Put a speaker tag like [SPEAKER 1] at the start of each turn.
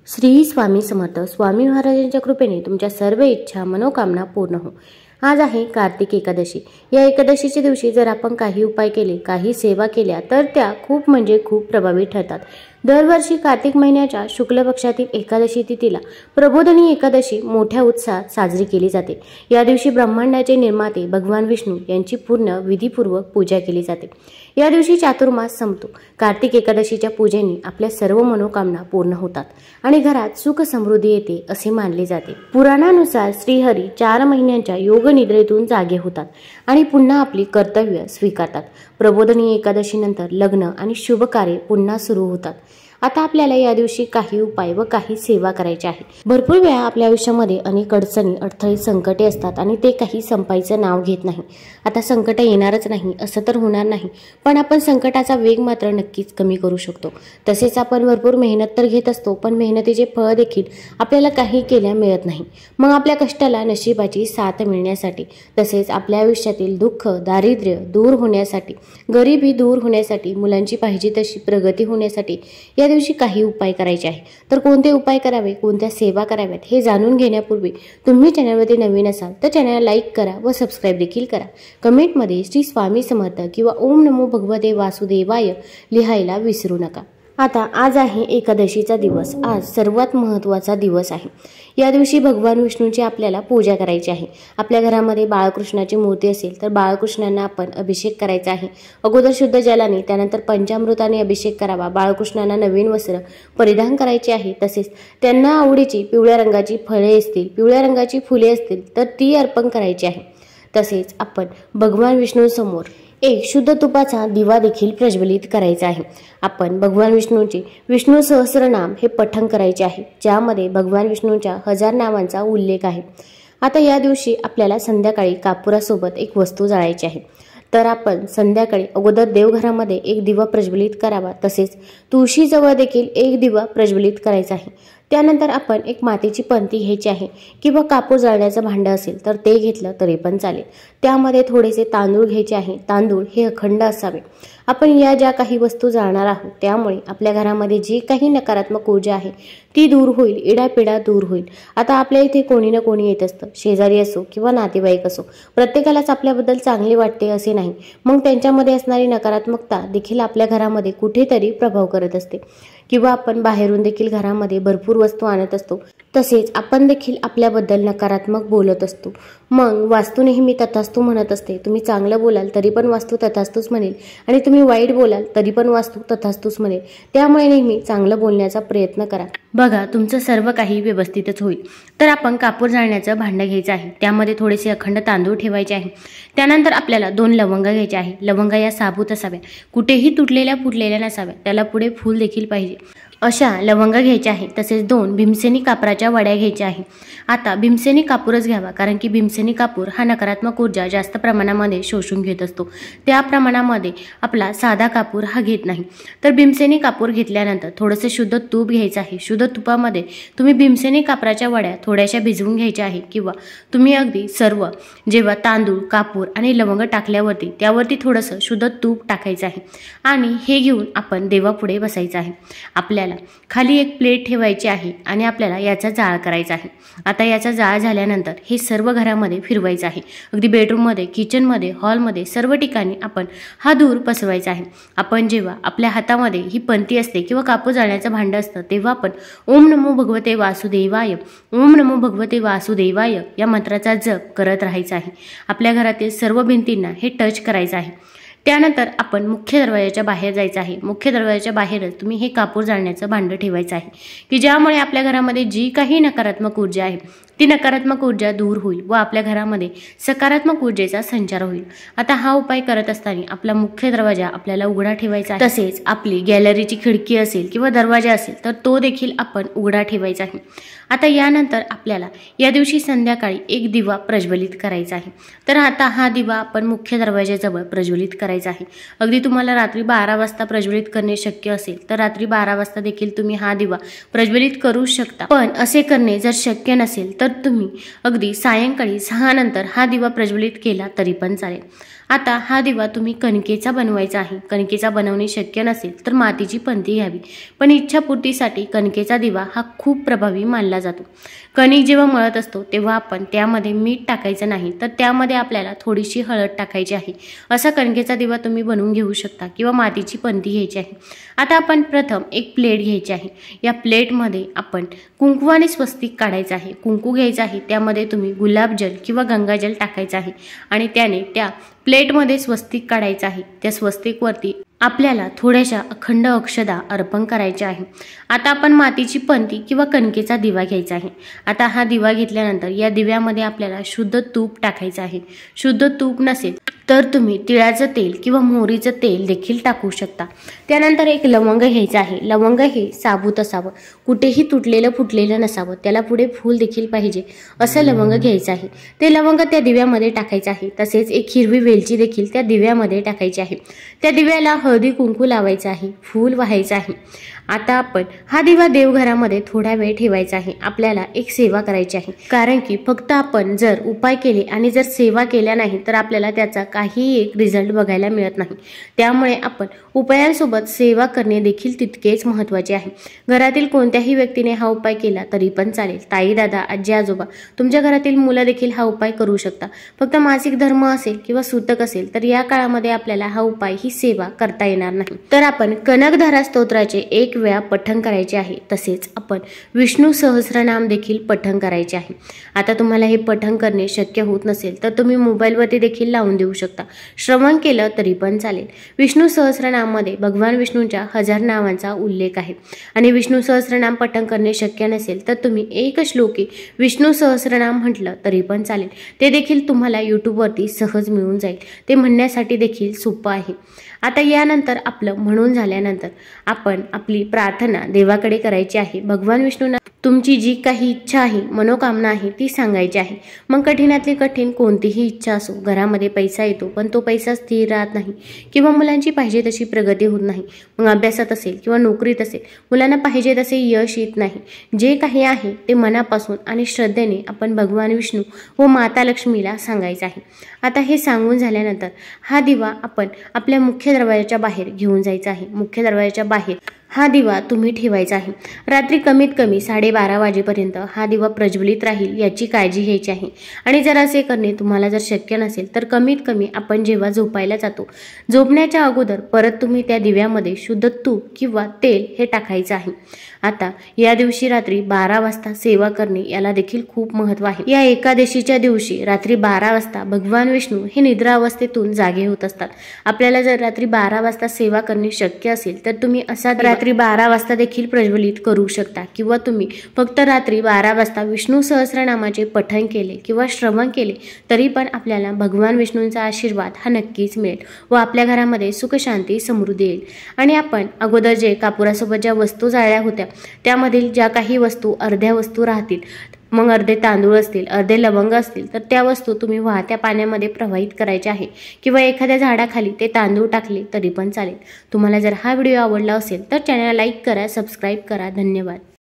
[SPEAKER 1] श्री स्वामी समर्थ. स्वामी महाराजांच्या कृपेने तुमच्या सर्व इच्छा मनोकामना पूर्ण हो. आज आहे कार्तिक एकादशी. या एकादशीच्या दिवशी जर आपण काही उपाय केले, काही सेवा केल्या तर त्या खूप म्हणजे खूप प्रभावी ठरतात. दरवर्षी कार्तिक महिन्याच्या शुक्ल पक्षातील एकादशी तिथीला प्रबोधिनी एकादशी मोठ्या उत्साहात साजरी केली जाते. या दिवशी ब्रह्मांडाचे निर्माते भगवान विष्णू यांची पूर्ण विधीपूर्वक पूजा केली जाते. या दिवशी चातुर्मास संपतो. कार्तिक एकादशीच्या पूजेने आपल्या सर्व मनोकामना पूर्ण होतात आणि घरात सुख समृद्धी येते असे मानले जाते. पुराणानुसार श्रीहरी 4 महिन्यांच्या योग निद्रेतून जागे होतात आणि पुन्हा आपली कर्तव्य स्वीकारतात. प्रबोधिनी एकादशीनंतर लग्न आणि शुभ कार्य पुन्हा सुरू होतात. आता आपल्याला या दिवशी काही उपाय व काही सेवा करायची आहे. भरपूर वेळा आपल्या आयुष्यामध्ये अनेक अडचणी, अडथळे, संकटे असतात आणि ते काही संपायचं नाव घेत नाही. आता संकट येणारच नाही असं तर होणार नाही, पण आपण संकटाचा वेग मात्र नक्कीच कमी करू शकतो. तसेच आपण भरपूर मेहनत तर घेत असतो, पण मेहनतीचे फळ देखील आपल्याला काही केल्या मिळत नाही. मग आपल्या कष्टाला नशिबाची साथ मिळण्यासाठी, तसेच आपल्या आयुष्यातील दुःख, दारिद्र्य दूर होण्यासाठी, गरिबी दूर होण्यासाठी, मुलांची पाहिजे तशी प्रगती होण्यासाठी या दिवशी काही उपाय करायचे आहे. तर कोणते उपाय करावे, कोणत्या सेवा कराव्यात हे जाणून घेण्यापूर्वी तुम्ही चॅनलमध्ये नवीन असाल तर चॅनलला लाईक करा व सबस्क्राईब देखील करा. कमेंटमध्ये श्री स्वामी समर्थ किंवा ओम नमो भगवते वासुदेवाय लिहायला विसरू नका. आता आज आहे एकादशीचा दिवस. आज सर्वात महत्त्वाचा दिवस आहे. या दिवशी भगवान विष्णूंची आपल्याला पूजा करायची आहे. आपल्या घरामध्ये बाळकृष्णाची मूर्ती असेल तर बाळकृष्णांना आपण अभिषेक करायचा आहे. अगोदर शुद्ध जलाने, त्यानंतर पंचामृताने अभिषेक करावा. बाळकृष्णांना नवीन वस्त्र परिधान करायचे आहे. तसेच त्यांना आवडीची पिवळ्या रंगाची फळे असतील, पिवळ्या रंगाची फुले असतील तर ती अर्पण करायची आहे. तसेच आपण भगवान विष्णूंसमोर एक शुद्ध तुपाचा दिवा देखील प्रज्वलित करायचा आहे. आपण भगवान विष्णूंचे विष्णू सहस्रनाम हे पठण करायचे आहे, ज्यामध्ये भगवान विष्णूंच्या 1000 नावांचा उल्लेख आहे. आता या दिवशी आपल्याला संध्याकाळी कापुरासोबत एक वस्तू जाळायची आहे. तर आपण संध्याकाळी अगोदर देवघरामध्ये एक दिवा प्रज्वलित करावा. तसेच तुळशीजवळ देखील एक दिवा प्रज्वलित करायचा आहे. त्यानंतर आपण एक मातीची पंती घ्यायची आहे किंवा कापूर जाळण्याचं भांडं असेल तर ते घेतलं तरी पण चालेल. त्यामध्ये थोडेसे तांदूळ घ्यायचे आहे. तांदूळ हे अखंड असावे. आपण या ज्या काही वस्तू जाळणार आहोत त्यामुळे आपल्या घरामध्ये जी काही नकारात्मक ऊर्जा आहे ती दूर होईल, इडापिडा दूर होईल. आता आपल्या इथे कोणी ना कोणी येत असतं, शेजारी असो किंवा नातेवाईक असो. प्रत्येकालाच आपल्याबद्दल चांगले वाटते असे नाही. मग त्यांच्यामध्ये असणारी नकारात्मकता देखील आपल्या घरामध्ये कुठेतरी प्रभाव करत असते. किंवा आपण बाहेरून देखील घरामध्ये भरपूर वस्तू आणत असतो. तसेच आपण देखील आपल्याबद्दल नकारात्मक बोलत असतो. मग वास्तू नेहमी तथास्तू म्हणत असते. तुम्ही चांगलं बोलाल तरी पण वास्तू तथास्तूच म्हणेल आणि तुम्ही वाईट बोलाल तरी पण वास्तू तथास्तूच म्हणेल. त्यामुळे नेहमी चांगलं बोलण्याचा प्रयत्न करा. बघा, तुमचं सर्व काही व्यवस्थितच होईल. तर आपण कापूर जाळण्याचं भांडं घ्यायचं आहे. त्यामध्ये थोडेसे अखंड तांदूळ ठेवायचे आहे. त्यानंतर आपल्याला 2 लवंगा घ्यायच्या आहे. लवंगा या साबूत असाव्या, कुठेही तुटलेल्या फुटलेल्या नसाव्या. त्याला पुढे फूल देखील पाहिजे अशा लवंगा घ्यायच्या आहे. तसेच 2 भीमसेनी कापराच्या वड्या घ्यायच्या आहे. आता भीमसेनी कापूरच घ्यावा, कारण की भीमसेनी कापूर हा नकारात्मक ऊर्जा जास्त प्रमाणामध्ये शोषून घेत असतो. त्या प्रमाणामध्ये आपला साधा कापूर हा घेत नाही. तर भीमसेनी कापूर घेतल्यानंतर थोडंसं शुद्ध तूप घ्यायचं आहे. शुद्ध तुपामध्ये तुम्ही भीमसेनी कापराच्या वड्या थोड्याशा भिजवून घ्यायच्या आहे किंवा तुम्ही अगदी सर्व जेव्हा तांदूळ, कापूर आणि लवंग टाकल्यावरती त्यावरती थोडंसं शुद्ध तूप टाकायचं आहे आणि हे घेऊन आपण देवापुढे बसायचं आहे. आपल्याला खाली एक प्लेट ठेवायची आहे आणि आपल्याला याचा जाळ करायचा आहे. आता याचा जाळ झाल्यानंतर हे सर्व घरामध्ये फिरवायचं आहे. अगदी बेडरूममध्ये, किचनमध्ये, हॉलमध्ये सर्व ठिकाणी आपण हा धूर पसरवायचा आहे. आपण जेव्हा आपल्या हातामध्ये ही पंती असते किंवा कापूर जाळण्याचं भांडं असतं तेव्हा आपण ओम नमो भगवते वासुदेवाय, ओम नमो भगवते वासुदेवाय या मंत्राचा जप करत राहायचा आहे. आपल्या घरातील सर्व भिंतींना हे टच करायचं आहे. त्यानंतर आपण मुख्य दरवाजाच्या बाहेर जायचं आहे. मुख्य दरवाजाच्या बाहेरच तुम्ही हे कापूर जाळण्याचं भांडं ठेवायचं आहे की ज्यामुळे आपल्या घरामध्ये जी काही नकारात्मक ऊर्जा आहे ती नकारात्मक ऊर्जा दूर होईल व आपल्या घरामध्ये सकारात्मक ऊर्जेचा संचार होईल. आता हा उपाय करत असताना आपला मुख्य दरवाजा आपल्याला उघडा ठेवायचा आहे. तसेच आपली गॅलरीची खिडकी असेल किंवा दरवाजा असेल तर तो देखील आपण उघडा ठेवायचा आहे. आता यानंतर आपल्याला या दिवशी संध्याकाळी एक दिवा प्रज्वलित करायचा आहे. तर आता हा दिवा आपण मुख्य दरवाजाजवळ प्रज्वलित करायचा आहे. अगदी तुम्हाला रात्री 12 वाजता प्रज्वलित करणे शक्य असेल तर रात्री 12 वाजता देखील तुम्ही हा दिवा प्रज्वलित करू शकता. पण असे करणे जर शक्य नसेल तर तुम्ही अगदी सायंकाळी 6 नंतर हा दिवा प्रज्वलित केला तरी पण चालेल. आता हा दिवा तुम्ही कणकेचा बनवायचा आहे। कणकेचा बनवणे शक्य नसेल तर मातीची पंती घ्यावी, पण इच्छापूर्तीसाठी कणकेचा दिवा हा खूप प्रभावी मानला जातो। कणिक जेव्हा मळत असतो तेव्हा आपण त्यामध्ये मीठ टाकायचं नाही, तर त्यामध्ये आपल्याला थोडीशी हळद टाकायची आहे। असा कणकेचा दिवा तुम्ही बनवून घेऊ शकता किंवा मातीची पंती घ्यायची आहे। आता आपण प्रथम एक प्लेट घ्यायची आहे। या प्लेटमध्ये आपण कुंकवाने स्वस्तिक काढायचं आहे। कुंकू घ्यायचं आहे, त्यामध्ये तुम्ही गुलाबजल किंवा गंगाजल टाकायचं आहे आणि त्याने त्या प्लेटमध्ये स्वस्तिक काढायचं आहे। त्या स्वस्तिकवरती आपल्याला थोड्याशा अखंड अक्षदा अर्पण करायच्या आहे। आता आपण मातीची पंती किंवा कणकेचा दिवा घ्यायचा आहे। आता हा दिवा घेतल्यानंतर या दिव्यामध्ये आपल्याला शुद्ध तूप टाकायचं आहे। शुद्ध तूप नसेल तर तुम्ही तिळाचं तेल किंवा मोहरीचं तेल देखील टाकू शकता। त्यानंतर एक लवंग घ्यायचं आहे। लवंग हे साबूत असावं, कुठेही तुटलेलं फुटलेलं नसावं, त्याला पुढे फूल देखील पाहिजे असं लवंग घ्यायचं आहे। ते लवंग त्या दिव्यामध्ये टाकायचं आहे। तसेच एक हिरवी वेलची देखील त्या दिव्यामध्ये टाकायची आहे। त्या दिव्याला हळदी कुंकू लावायचं आहे, फूल वाहायचं आहे। आता आपण हा दिवा देवघरामध्ये थोडा वेळ ठेवायचा आहे। आपल्याला एक सेवा करायची आहे, कारण की फक्त आपण जर उपाय केले आणि जर सेवा केल्या नाही तर आपल्याला त्याचा काही एक रिझल्ट बघायला मिळत नाही। त्यामुळे आपण उपायांसोबत सेवा करणे देखील तितकेच महत्त्वाचे आहे। घरातील कोणत्याही व्यक्तीने हा उपाय केला तरी पण चालेल। ताई, दादा, आजी, आजोबा, तुमच्या घरातील मुलं देखील हा उपाय करू शकता। फक्त मासिक धर्म असेल किंवा सूतक असेल तर या काळामध्ये आपल्याला हा उपाय, ही सेवा करता येणार नाही। तर आपण कनकधारा स्तोत्राचे एक वेळा पठण करायचे आहे। तसेच आपण विष्णू सहस्रनाम देखील पठण करायचे आहे। आता तुम्हाला हे पठण करणे शक्य होत नसेल तर तुम्ही मोबाईलवरती देखील लावून देऊ शकता, श्रवण केलं तरी पण चालेल। विष्णू सहस्रनाममध्ये भगवान विष्णूंच्या 1000 नावांचा उल्लेख आहे आणि विष्णू सहस्रनाम पठण करणे शक्य नसेल तर तुम्ही एक श्लोकी विष्णू सहस्रनाम म्हटलं तरी पण चालेल। ते देखील तुम्हाला यूट्यूबवरती सहज मिळून जाईल। ते म्हणण्यासाठी देखील सोपं आहे। आता यानंतर आपलं म्हणून झाल्यानंतर आपण आपली प्रार्थना देवाकडे करायची आहे। भगवान विष्णूंना तुमची जी काही इच्छा आहे, मनोकामना आहे ती सांगायची आहे। मग कठीणातली कठीण कोणतीही इच्छा असो, घरामध्ये पैसा येतो पण तो पैसा स्थिर राहत नाही किंवा मुलांची पाहिजे तशी प्रगती होत नाही, मग अभ्यासात असेल किंवा नोकरीत असेल मुलांना पाहिजे तसे यश येत नाही, जे काही आहे ते मनापासून आणि श्रद्धेने आपण भगवान विष्णू व माता लक्ष्मीला सांगायचं आहे। आता हे सांगून झाल्यानंतर हा दिवा आपण आपल्या मुख्य दरवाजाच्या बाहेर घेऊन जायचा आहे। मुख्य दरवाजाच्या बाहेर हा दिवा तुम्ही ठेवायचा आहे। रात्री कमीत कमी 12:30 वाजेपर्यंत हा दिवा प्रज्वलित राहील याची काळजी घ्यायची आहे। आणि जर असे करणे तुम्हाला जर शक्य नसेल तर कमीत कमी आपण जेव्हा झोपायला जातो, झोपण्याच्या अगोदर परत तुम्ही त्या दिव्यामध्ये शुद्ध तूप किंवा तेल हे टाकायचं आहे। आता या दिवशी रात्री 12 वाजता सेवा करणे याला देखील खूप महत्त्व आहे। या एकादशीच्या दिवशी रात्री 12 वाजता भगवान विष्णू हे निद्रा अवस्थेतून जागे होत असतात। आपल्याला जर रात्री 12 वाजता सेवा करणे शक्य असेल तर तुम्ही असा रात्री 12 वाजता देखील प्रज्वलित करू शकता किंवा तुम्ही फक्त रात्री 12 वाजता विष्णू सहस्रनामाचे पठण केले किंवा श्रवण केले तरी पण आपल्याला भगवान विष्णूंचा आशीर्वाद हा नक्कीच मिळेल व आपल्या घरामध्ये सुख, शांती, समृद्धी येईल। आणि आपण अगोदर जे कापुरासोबत ज्या वस्तू जाळल्या होत्या त्यामधील ज्या काही वस्तू अर्ध्या वस्तू राहतील, मग अर्धे तांदूळ असतील, अर्धे लवंग असतील तर त्या वस्तू तुम्ही वाहत्या पाण्यामध्ये प्रवाहित करायच्या आहे किंवा एखाद्या झाडाखाली ते तांदूळ टाकले तरी पण चालेल। तुम्हाला जर हा व्हिडिओ आवडला असेल तर चॅनलला लाईक करा, सबस्क्राईब करा। धन्यवाद।